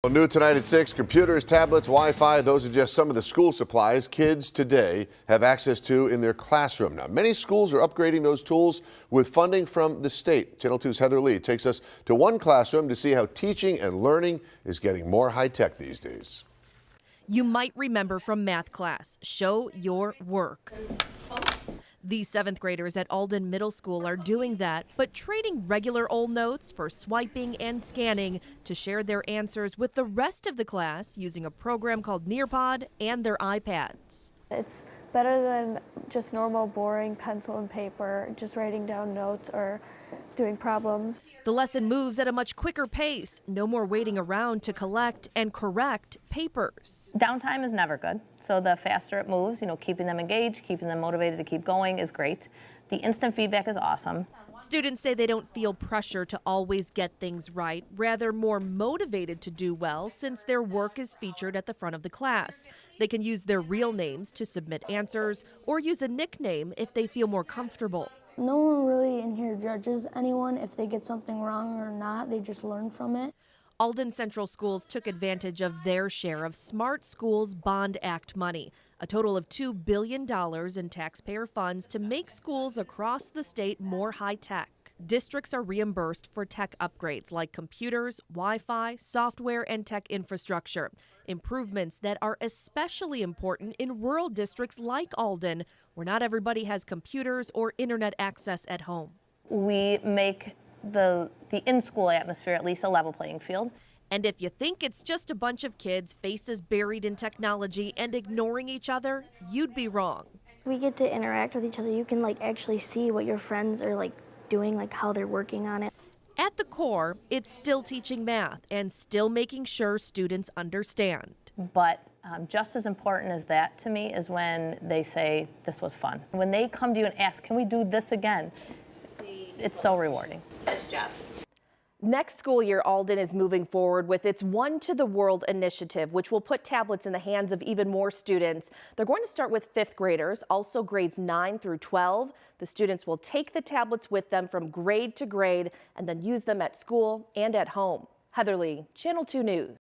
Well, new tonight at 6, computers, tablets, Wi-Fi, those are just some of the school supplies kids today have access to in their classroom. Now, many schools are upgrading those tools with funding from the state. Channel 2's Heather Lee takes us to one classroom to see how teaching and learning is getting more high-tech these days. You might remember from math class, show your work. These 7th graders at Alden Middle School are doing that, but trading regular old notes for swiping and scanning to share their answers with the rest of the class using a program called Nearpod and their iPads. It's better than just normal boring pencil and paper, just writing down notes or doing problems. The lesson moves at a much quicker pace. No more waiting around to collect and correct papers. Downtime is never good, so the faster it moves, keeping them engaged, keeping them motivated to keep going is great. The instant feedback is awesome. Students say they don't feel pressure to always get things right, rather more motivated to do well since their work is featured at the front of the class. They can use their real names to submit answers or use a nickname if they feel more comfortable. No one really in here judges anyone if they get something wrong or not. They just learn from it. Alden Central Schools took advantage of their share of Smart Schools Bond Act money, a total of $2 billion in taxpayer funds to make schools across the state more high-tech. Districts are reimbursed for tech upgrades like computers, Wi-Fi, software, and tech infrastructure. Improvements that are especially important in rural districts like Alden, where not everybody has computers or internet access at home. We make the in-school atmosphere at least a level playing field. And if you think it's just a bunch of kids, faces buried in technology and ignoring each other, you'd be wrong. We get to interact with each other. You can actually see what your friends are doing, how they're working on it. At the core, it's still teaching math and still making sure students understand. But just as important as that to me is when they say, this was fun. When they come to you and ask, can we do this again? It's so rewarding. Nice job. Next school year, Alden is moving forward with its One to the World initiative, which will put tablets in the hands of even more students. They're going to start with 5th graders, also grades 9 through 12. The students will take the tablets with them from grade to grade and then use them at school and at home. Heather Lee, Channel 2 News.